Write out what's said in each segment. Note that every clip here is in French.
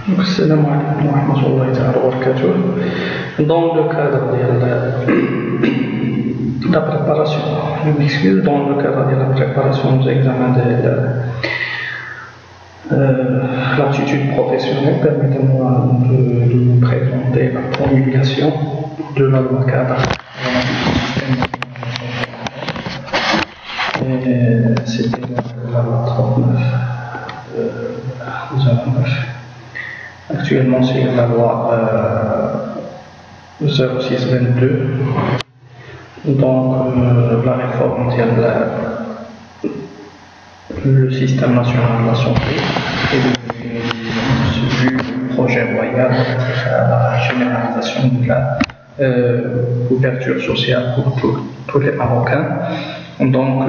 Assalamu alaikum wa rahmatullahi ta'ala wa barakatuh. Dans le cadre de la préparation, je m'excuse, dans le cadre de la préparation aux examens de l'aptitude professionnelle, permettez-moi de vous présenter la promulgation de la loi cadre. C'était la loi 39. 09. Actuellement, c'est la loi 0622. Donc, la réforme tient le système national de la santé et du projet royal à la généralisation de la couverture sociale pour tous les Marocains. Donc,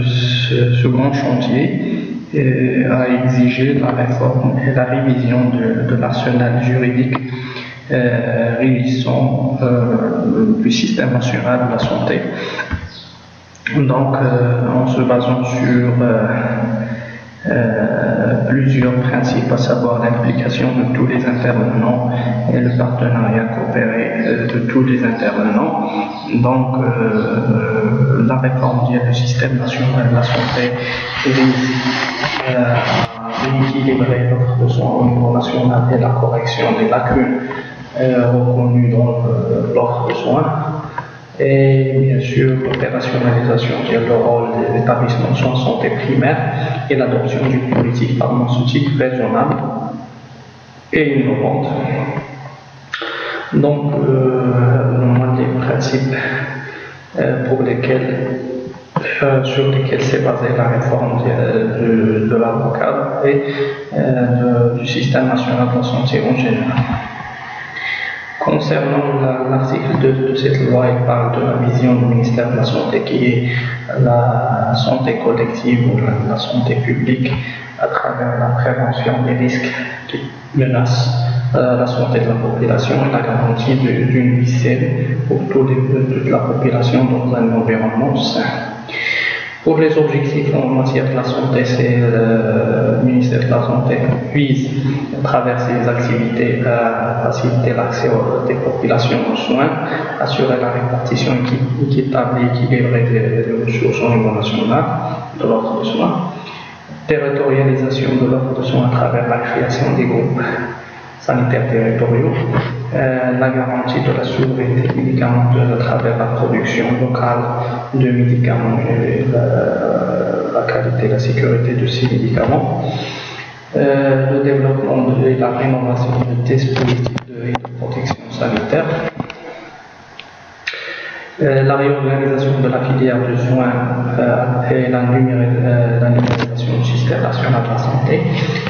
ce grand chantier a exigé la réforme et la révision de l'arsenal juridique régissant du système national de la santé. Donc, en se basant sur plusieurs principes, à savoir l'implication de tous les intervenants et le partenariat coopéré de tous les intervenants. Donc, la réforme du système national de la santé vise à rééquilibrer l'offre de soins au niveau national et la correction des lacunes reconnues dans l'offre de soins. Et bien sûr, l'opérationnalisation de le rôle des établissements de soins de santé primaire et l'adoption d'une politique pharmaceutique raisonnable et innovante. Donc, les principes sur lesquels s'est basée la réforme de la loi cadre et du système national de la santé en général. Concernant l'article 2 de cette loi, il parle de la vision du ministère de la Santé qui est la santé collective ou la santé publique à travers la prévention des risques qui menacent la santé de la population et la garantie d'une vie saine pour toute la population dans un environnement sain. Pour les objectifs en matière de la santé, le ministère de la Santé vise, à travers ses activités, à faciliter l'accès des populations aux soins, assurer la répartition équitable et équilibrée des ressources au niveau national de l'offre de soins, territorialisation de l'offre de soins à travers la création des groupes sanitaires territoriaux, la garantie de la souveraineté médicamenteuse à travers la production locale de médicaments et la qualité et la sécurité de ces médicaments, le développement et la rénovation des dispositifs de protection sanitaire, la réorganisation de la filière de soins et la numérisation du système national de la santé,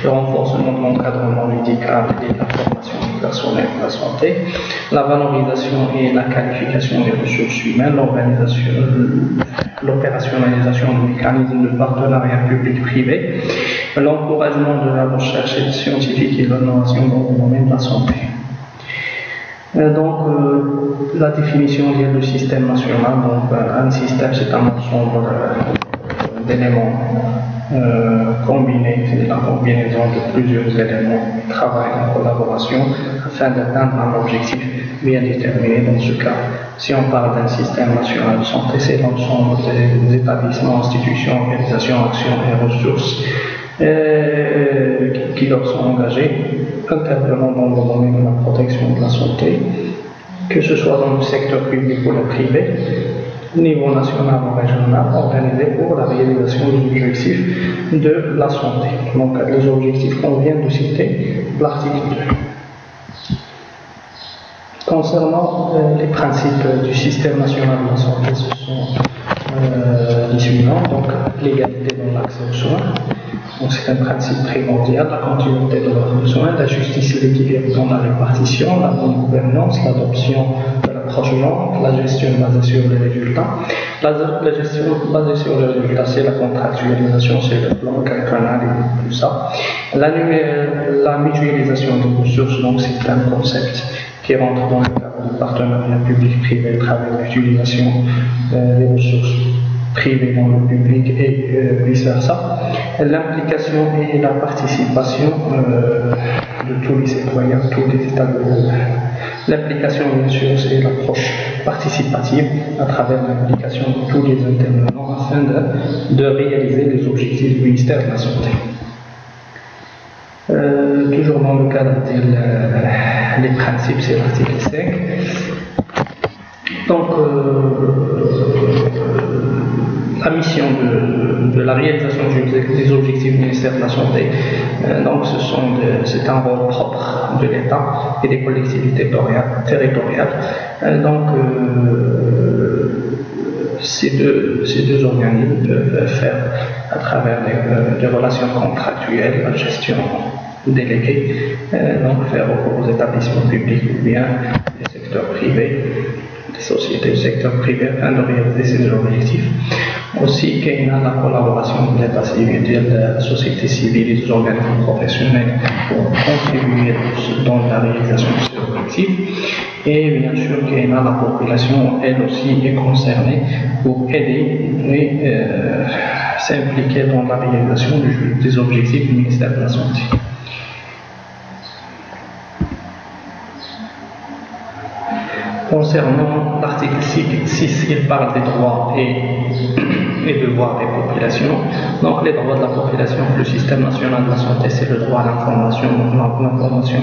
le renforcement de l'encadrement médical et de la formation du personnel de la santé, la valorisation et la qualification des ressources humaines, l'opérationnalisation du mécanisme de partenariat public-privé, l'encouragement de la recherche scientifique et l'innovation dans le domaine de la santé. Donc, la définition du système national, donc un système c'est un ensemble d'éléments combinés, c'est la combinaison de plusieurs éléments qui travaillent en collaboration afin d'atteindre un objectif bien déterminé. Dans ce cas, si on parle d'un système national de santé, c'est l'ensemble des établissements, institutions, organisations, actions et ressources qui leur sont engagés, intervenant dans le domaine de la protection de la santé, que ce soit dans le secteur public ou le privé, niveau national ou régional, organisé pour la réalisation des objectifs de la santé. Donc, les objectifs qu'on vient de citer, l'article 2. Concernant les principes du système national de la santé, ce sont les suivants. Donc, l'égalité dans l'accès aux soins. Donc, c'est un principe primordial, la continuité de l'offre de soins, la justice et l'équilibre dans la répartition, la bonne gouvernance, l'adoption de l'approche lente, la gestion basée sur les résultats. La gestion basée sur les résultats, c'est la contractualisation, c'est le plan quinquennal et tout ça. La mutualisation des ressources, donc c'est un concept qui rentre dans le cadre du partenariat public-privé à travers l'utilisation des ressources privées dans le public et vice-versa. L'implication et la participation de tous les des états de l'implication, bien sûr, c'est l'approche participative à travers l'implication de tous les intervenants afin de réaliser les objectifs du ministère de la Santé. Toujours dans le cadre des principes, c'est l'article 5. Donc, la mission de la réalisation des objectifs du ministère de la Santé, donc c'est un rôle propre de l'État et des collectivités territoriales. Donc, ces deux organismes peuvent faire à travers des relations contractuelles, la gestion déléguée, donc faire recours aux établissements publics ou bien des secteurs privés, des sociétés du secteur privé afin de réaliser ces objectifs. Aussi, qu'il y a la collaboration de l'État civil, de la société civile et des organismes professionnels pour contribuer dans la réalisation de ces objectifs. Et bien sûr, qu'il y a la population, elle aussi, est concernée pour aider et s'impliquer dans la réalisation des objectifs du ministère de la Santé. Concernant l'article 6, il parle des droits et devoirs des populations. Donc les droits de la population, le système national de la santé, c'est le droit à l'information. Donc l'information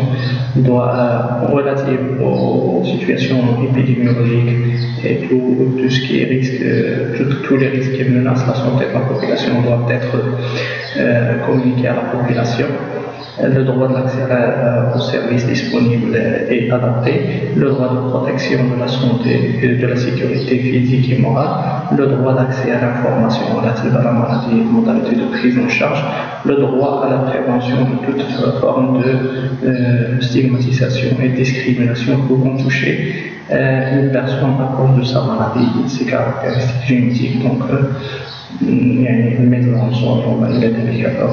relative aux situations épidémiologiques et tout ce qui est risque, tous les risques qui menacent la santé de la population doivent être communiqués à la population. Le droit de l'accès aux services disponibles et adaptés, le droit de protection de la santé et de la sécurité physique et morale, le droit d'accès à l'information relative à la maladie et modalités de prise en charge, le droit à la prévention de toute forme de stigmatisation et discrimination pouvant toucher une personne à cause de sa maladie et ses caractéristiques génétiques. Donc, il y a une mélange entre les handicapés.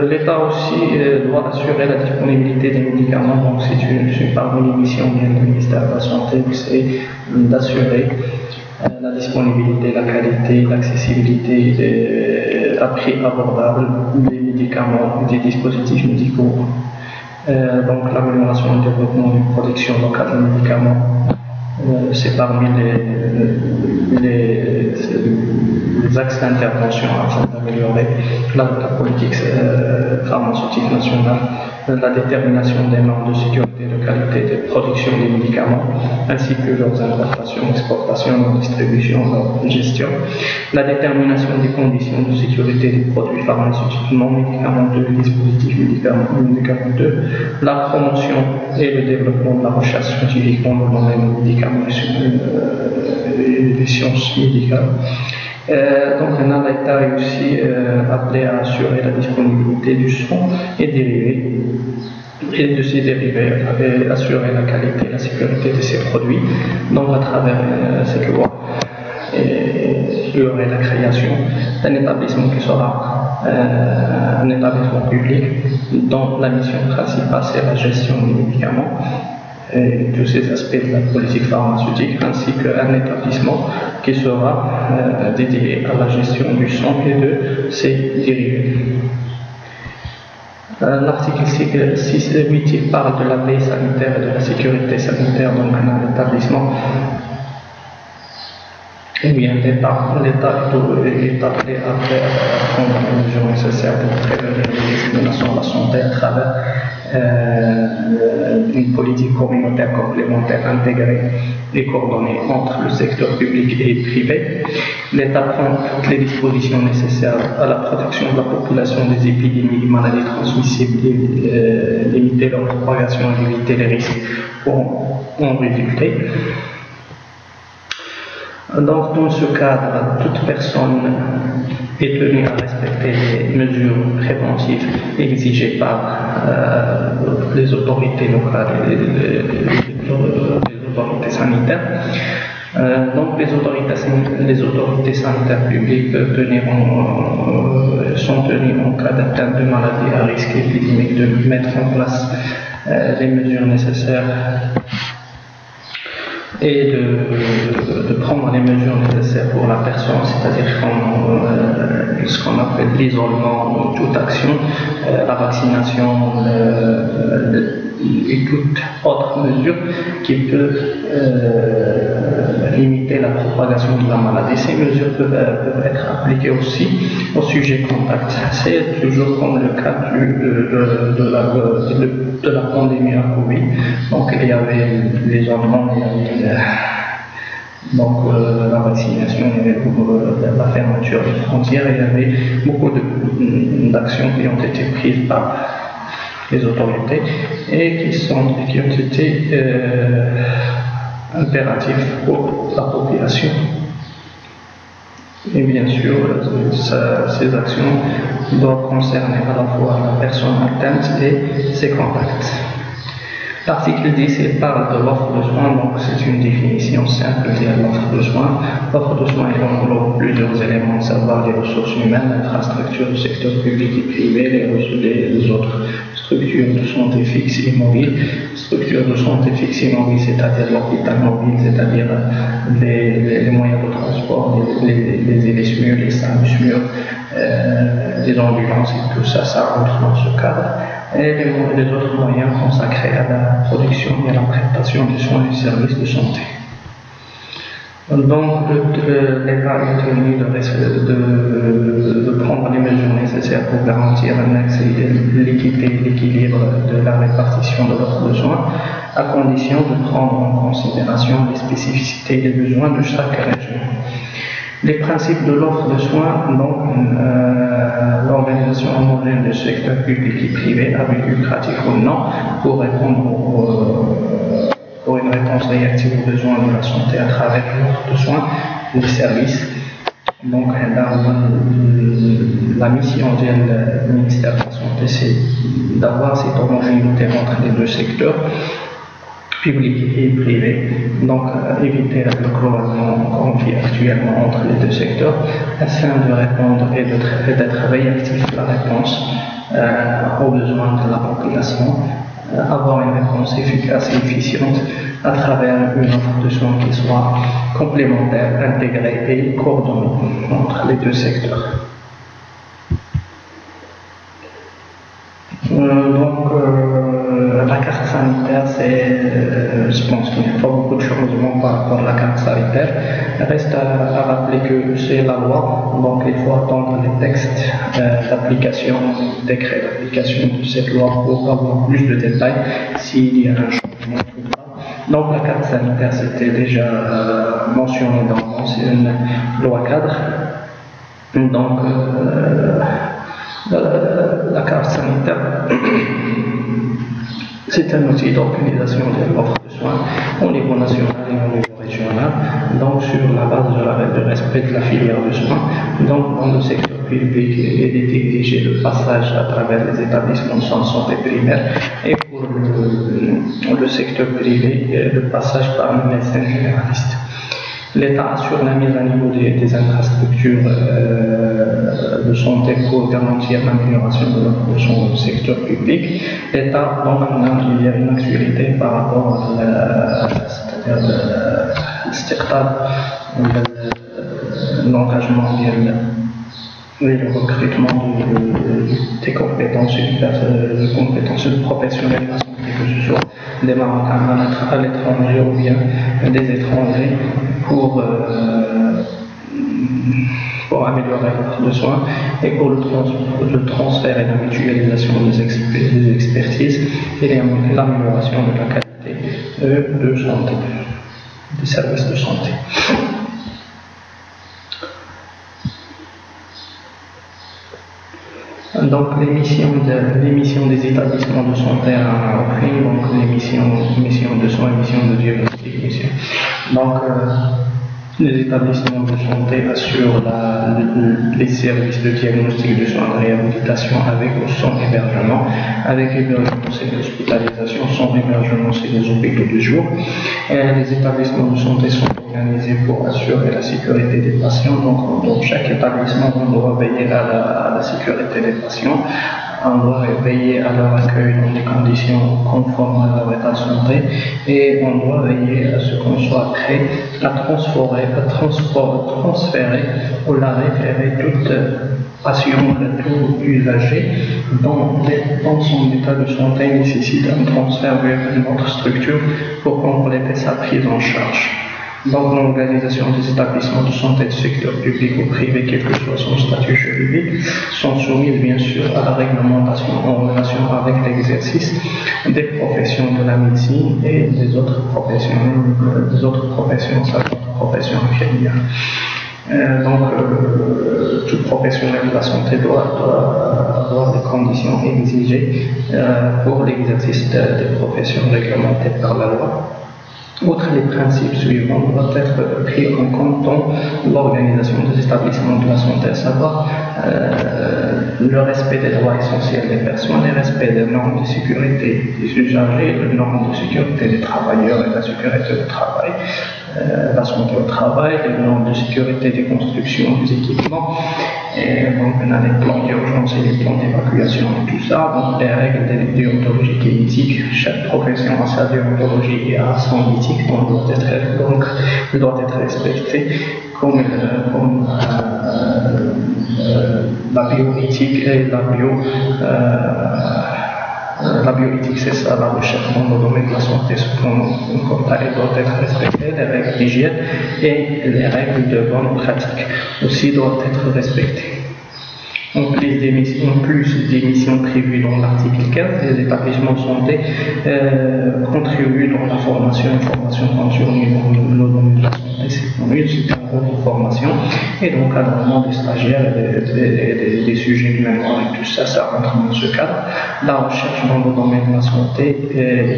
L'État aussi doit assurer la disponibilité des médicaments. Donc, c'est parmi les missions du ministère de la Santé, c'est d'assurer la disponibilité, la qualité, l'accessibilité à prix abordable des médicaments et des dispositifs médicaux. Donc, l'amélioration et le développement d'une production locale de médicaments. C'est parmi les axes d'intervention afin d'améliorer la politique pharmaceutique nationale, la détermination des normes de sécurité et de qualité de production des médicaments, ainsi que leurs importations, exportations, distribution, leur gestion, la détermination des conditions de sécurité des produits pharmaceutiques non médicamenteux et dispositifs médicamenteux, la promotion et le développement de la recherche scientifique dans le domaine des médicaments et des sciences médicales. Donc l'État est aussi appelé à assurer la disponibilité du sang et de ses dérivés et assurer la qualité et la sécurité de ces produits. Donc à travers cette loi, il y aurait la création d'un établissement qui sera un établissement public dont la mission principale c'est la gestion des médicaments et tous ces aspects de la politique pharmaceutique, ainsi qu'un établissement qui sera dédié à la gestion du sang et de ses dérivés. L'article 6.8 il parle de la veille sanitaire et de la sécurité sanitaire, donc un établissement ou bien l'État est appelé à prendre les mesures nécessaires pour prévenir les discriminations de la santé à travers une politique communautaire complémentaire intégrée et coordonnée entre le secteur public et privé. L'État prend toutes les dispositions nécessaires à la protection de la population des épidémies et maladies transmissibles, limiter leur propagation et limiter les risques pour en résulter. Donc, dans ce cadre, toute personne est tenue à respecter les mesures préventives exigées par les autorités locales et les autorités sanitaires. Donc, les autorités sanitaires publiques sont tenues en cas d'atteinte de maladies à risque épidémique de mettre en place les mesures nécessaires et de prendre les mesures nécessaires pour la personne, c'est-à-dire ce qu'on appelle l'isolement, toute action, la vaccination et toute autre mesure qui peut limiter la propagation de la maladie. Ces mesures peuvent être appliquées aussi au sujet contact. C'est toujours comme le cas de la pandémie à Covid. Donc il y avait l'isolement, il y avait la vaccination, il y avait la fermeture des frontières, il y avait beaucoup d'actions qui ont été prises par les autorités et qui ont été impératifs pour la population. Et bien sûr, ces actions doivent concerner à la fois la personne atteinte et ses contacts. L'article 10 il parle de l'offre de soins, donc c'est une définition simple de l'offre de soins. L'offre de soins englobe plusieurs éléments, à savoir les ressources humaines, l'infrastructure du secteur public et privé, les autres structures de santé fixes et mobiles. Structures de santé fixes et mobiles, c'est-à-dire l'hôpital mobile, c'est-à-dire les moyens de transport, les ELSMUR, les SAMUSMUR, les ambulances et tout ça, ça rentre dans ce cadre. Et les autres moyens consacrés à la production et à la prestation des soins et services de santé. Donc, l'État est tenu de prendre les mesures nécessaires pour garantir l'équité et l'équilibre de la répartition de l'offre de soins, à condition de prendre en considération les spécificités et les besoins de chaque région. Les principes de l'offre de soins, donc l'organisation homogène du secteur public et privé, à but lucratif ou non, pour répondre pour une réponse réactive aux besoins de la santé à travers l'offre de soins, les services. Donc la mission du ministère de la Santé, c'est d'avoir cette homogénéité entre les deux secteurs, public et privé, donc éviter le cloisonnement qu'on vit actuellement entre les deux secteurs, afin de répondre et d'être réactif à la réponse aux besoins de la population, avoir une réponse efficace et efficiente à travers une offre de soins qui soit complémentaire, intégrée et coordonnée entre les deux secteurs. La carte sanitaire, je pense qu'il n'y a pas beaucoup de changements par rapport à la carte sanitaire. Il reste à rappeler que c'est la loi, donc il faut attendre les textes d'application, les décrets d'application de cette loi pour avoir plus de détails s'il y a un changement ou pas. Donc la carte sanitaire, c'était déjà mentionné dans l'ancienne loi cadre. Donc la carte sanitaire, c'est un outil d'organisation de l'offre de soins au niveau national et au niveau régional, donc sur la base du respect de la filière de soins. Donc dans le secteur public, il est exigé le passage à travers les établissements de santé primaire, et pour le secteur privé, le passage par un médecin généraliste. L'État assure la mise à niveau des infrastructures de santé pour garantir l'amélioration de l'offre de soins au secteur public. L'État, donc, il y a une actualité par rapport à l'engagement et le recrutement des compétences professionnelles de la santé, que ce soit des Marocains à l'étranger ou bien des étrangers, pour améliorer l'offre de soins et pour le transfert et la mutualisation des expertises et l'amélioration de la qualité de santé, des services de santé. Donc les missions des établissements de santé à repris, donc les missions de soins, missions de diagnostic, donc les établissements de santé assurent les services de diagnostic, de soins, de réhabilitation avec ou sans hébergement. Avec hébergement, c'est l'hospitalisation, sans hébergement, c'est les hôpitaux de jour. Et les établissements de santé sont organisés pour assurer la sécurité des patients. Donc, dans chaque établissement, on doit veiller à la sécurité des patients. On doit veiller à leur accueil dans des conditions conformes à leur état de santé, et on doit veiller à ce qu'on soit prêt à transférer ou la référer patient ou usager dans son état de santé nécessite un transfert vers une autre structure pour compléter sa prise en charge. Donc l'organisation des établissements de santé du secteur public ou privé, quel que soit son statut juridique, sont soumises bien sûr à la réglementation en relation avec l'exercice des professions de la médecine et des autres professions, infirmières. Tout professionnel de la santé doit avoir des conditions exigées pour l'exercice des professions réglementées par la loi. Outre les principes suivants, doivent être pris en compte dans l'organisation des établissements de la santé, à savoir le respect des droits essentiels des personnes, le respect des normes de sécurité des usagers, les normes de sécurité des travailleurs et la sécurité au travail, la santé au travail, les normes de sécurité des constructions, des équipements, et donc on a les plans d'urgence et les plans d'évacuation et tout ça, donc les règles déontologiques et éthiques. Chaque profession a sa déontologie et a son éthique, donc doit être respectée comme la bioéthique et la bioéthique, c'est ça, la recherche dans le domaine de la santé, elle doit être respectée, les règles d'hygiène et les règles de bonne pratique aussi doivent être respectées. En plus des missions prévues dans l'article 15, les établissements de santé contribuent dans la formation continue dans le domaine de la santé. C'est un groupe de formation et donc encadrement des stagiaires et des sujets de mémoire et tout ça, ça rentre dans ce cadre. La recherche dans le domaine de la santé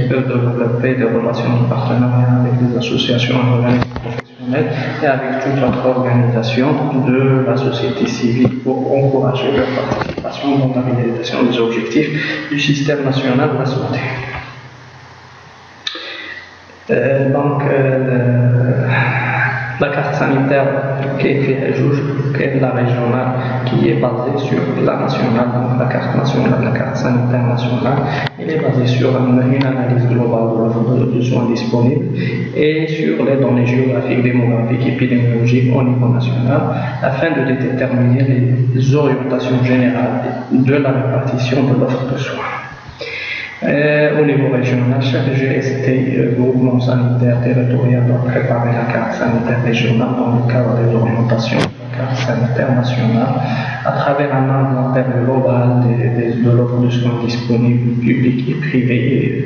peut développer des relations de partenariat avec des associations et organismes professionnels et avec toute autre organisation de la société civile pour encourager leur participation dans la réalisation des objectifs du système national de la santé. La carte sanitaire qui est la régionale, qui est basée sur la nationale, donc la carte nationale, la carte sanitaire nationale, elle est basée sur une analyse globale de l'offre de soins disponibles et sur les données géographiques, démographiques et épidémiologiques au niveau national, afin de déterminer les orientations générales de la répartition de l'offre de soins. Au niveau régional, chaque GST, groupement sanitaire territorial, doit préparer la carte sanitaire régionale dans le cadre des orientations de la carte sanitaire nationale à travers un inventaire global de l'offre de soins disponibles, publics et privés,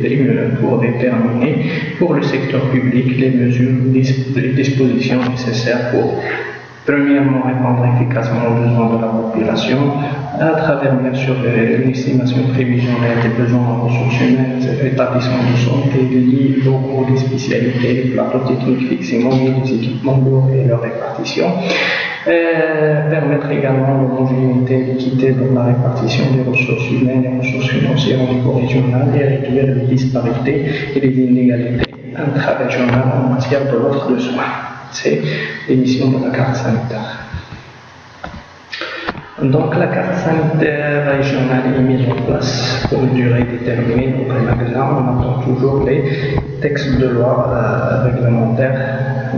pour déterminer pour le secteur public les mesures, les dispositions nécessaires pour premièrement, répondre efficacement aux besoins de la population, à travers bien sûr une estimation prévisionnelle des besoins en ressources humaines, des établissements de santé, des lits locaux, des spécialités, des plateaux techniques fixes et mobiles, des équipements lourds et leur répartition. Permettre également l'homogénéité et l'équité dans la répartition des ressources humaines et des ressources financières au niveau régional et réduire les disparités et les inégalités intra-régionales en matière de l'offre de soins. C'est l'émission de la carte sanitaire. Donc la carte sanitaire régionale est mise en place pour une durée déterminée. Donc maintenant, on attend toujours les textes de loi réglementaires,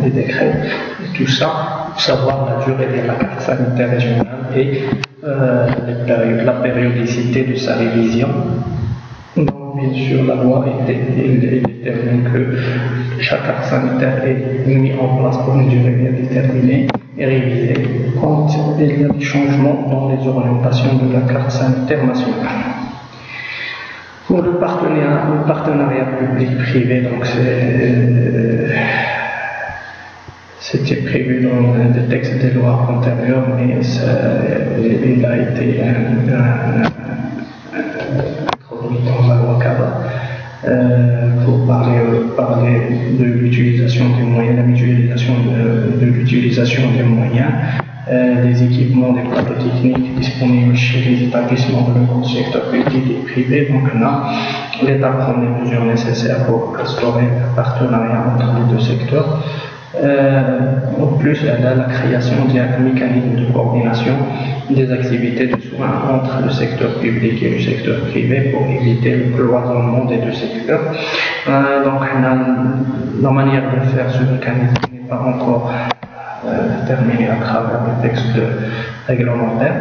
les décrets et tout ça pour savoir la durée de la carte sanitaire régionale et la périodicité de sa révision. Bien sûr, la loi détermine que chaque carte sanitaire est mise en place pour une durée bien déterminée et révisée quand il y a des changements dans les orientations de la carte sanitaire nationale. Pour le partenariat public-privé, donc c'était prévu dans le texte des lois antérieures, mais il a été dans la loi cadre pour parler de l'utilisation des moyens, la mutualisation de l'utilisation des moyens, des équipements, des plateaux techniques disponibles chez les établissements de le secteur public et privé. Donc là, l'État prend les mesures nécessaires pour instaurer un partenariat entre les deux secteurs. En plus, elle a la création d'un mécanisme de coordination des activités de soins entre le secteur public et le secteur privé pour éviter le cloisonnement des deux secteurs. Donc, la manière de faire ce mécanisme n'est pas encore déterminés à travers le texte réglementaire.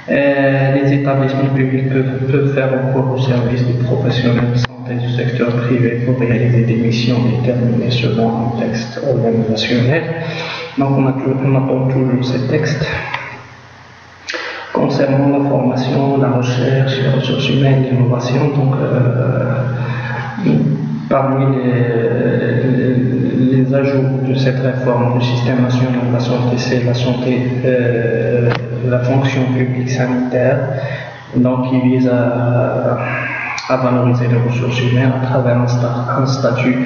Les établissements publics peuvent faire recours au service des professionnels de santé du secteur privé pour réaliser des missions déterminées selon un texte organisationnel. Donc on attend toujours ces textes. Concernant la formation, la recherche, les ressources humaines, l'innovation, donc parmi les ajouts de cette réforme du système national de la santé, c'est la santé, la fonction publique sanitaire, donc qui vise à valoriser les ressources humaines à travers un statut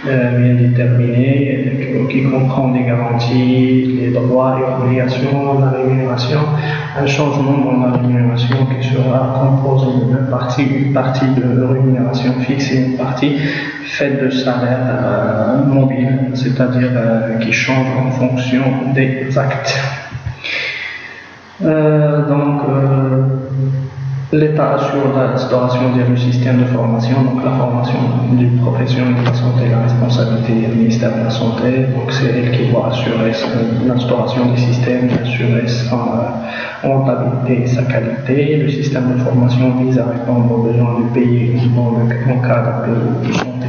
bien déterminé qui comprend des garanties, les droits et obligations, la rémunération, un changement dans la rémunération qui sera composé de deux parties, une partie de rémunération fixe et une partie faite de salaire mobile, c'est-à-dire qui change en fonction des actes. L'État assure l'instauration du système de formation, donc la formation du professionnel de la santé, la responsabilité du ministère de la Santé, donc c'est elle qui doit assurer l'instauration du système, assurer sa rentabilité et sa qualité. Le système de formation vise à répondre aux besoins du pays dans le cadre de santé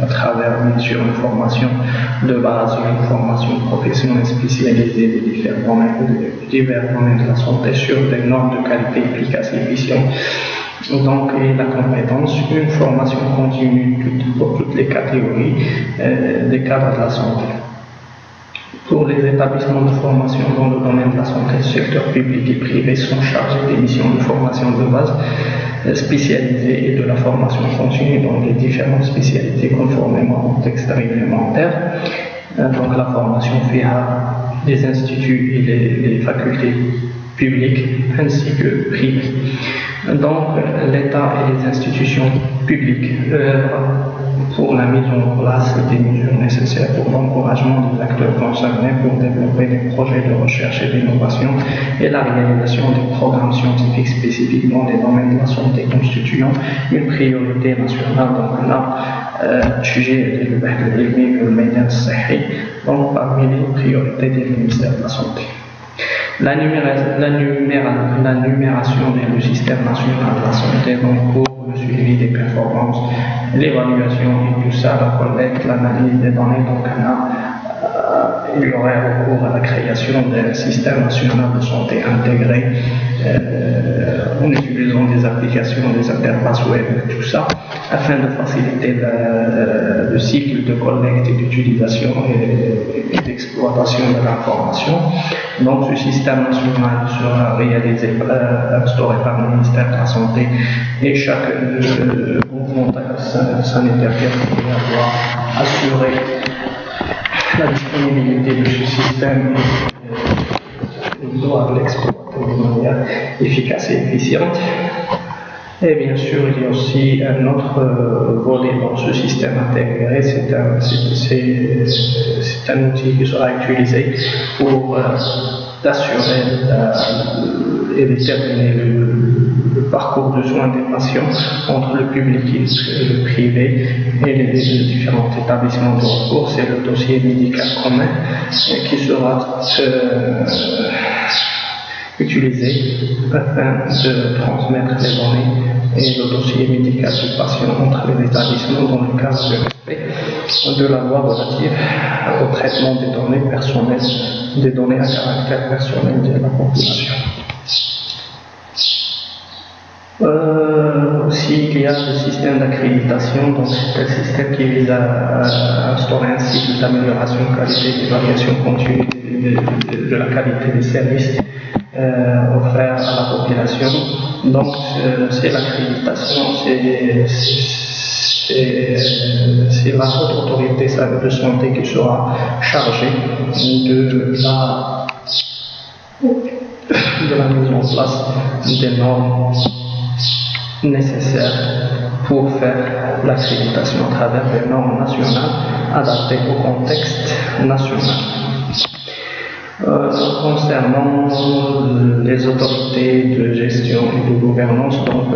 à travers bien sûr une formation de base, une formation professionnelle spécialisée des divers domaines de la santé sur des normes de qualité efficaces et efficientes. Donc, et la compétence, une formation continue pour toutes les catégories des cadres de la santé. Pour les établissements de formation dans le domaine de la santé, le secteur public et privé sont chargés des missions de formation de base spécialisée et de la formation continue dans les différentes spécialités conformément au texte réglementaire. Donc la formation fait à des instituts et les facultés publiques ainsi que privées. Donc l'État et les institutions publiques œuvrent pour la mise en place des mesures nécessaires pour l'encouragement des acteurs concernés pour développer des projets de recherche et d'innovation et la réalisation des programmes scientifiques spécifiques dans les domaines de la santé constituant une priorité nationale. Donc là, sujet donc parmi les priorités du ministère de la Santé. La numération du système national de la santé, donc pour le suivi des performances, l'évaluation et tout ça, la collecte, l'analyse des données, donc là, il y aurait recours à la création d'un système national de santé intégré en utilisant des applications, des interfaces web, tout ça, afin de faciliter le cycle de collecte et d'utilisation et d'exploitation de l'information. Donc ce système national sera réalisé, instauré par le ministère de la Santé et chaque mouvement sanitaire doit assurer la disponibilité de ce système et doit l'exploiter de manière efficace et efficiente. Et bien sûr, il y a aussi un autre volet dans ce système intégré, c'est un outil qui sera utilisé pour assurer et déterminer le parcours de soins des patients entre le public et le privé et les différents établissements de recours. C'est le dossier médical commun qui sera utilisé afin de transmettre les données et le dossier médical du patient entre les établissements dans le cadre de respect de la loi relative au traitement des données personnelles, des données à caractère personnel de la population. Aussi, il y a le système d'accréditation, donc c'est un système qui vise à instaurer un cycle d'amélioration de qualité, d'évaluation continue de la qualité des services offerts à la population. Donc c'est l'accréditation, c'est la haute autorité de santé qui sera chargée de la mise en place des normes nécessaires pour faire l'accréditation à travers des normes nationales adaptées au contexte national. Concernant les autorités de gestion et de gouvernance, donc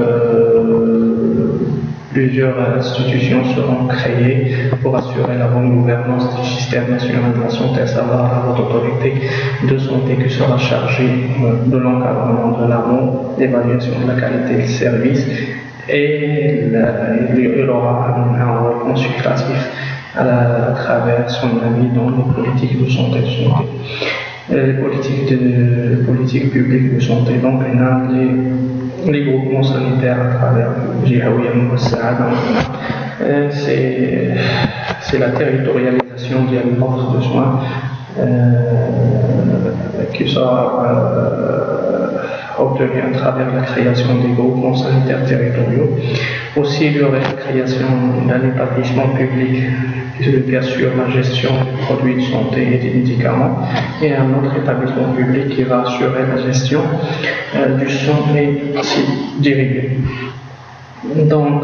Plusieurs institutions seront créées pour assurer la bonne gouvernance du système national de la santé, à savoir la haute autorité de santé qui sera chargée de l'encadrement de l'amont, l'évaluation de la qualité du service, et il aura un rôle consultatif à travers son avis dans les politiques de santé. Les politiques publiques de santé, donc les groupements sanitaires à travers c'est la territorialisation de l'offre de soins qui sera obtenue à travers la création des groupements sanitaires territoriaux. Aussi, il y aurait la création d'un établissement public qui assure la gestion des produits de santé et des médicaments, et un autre établissement public qui va assurer la gestion du sang et dérivés. Donc,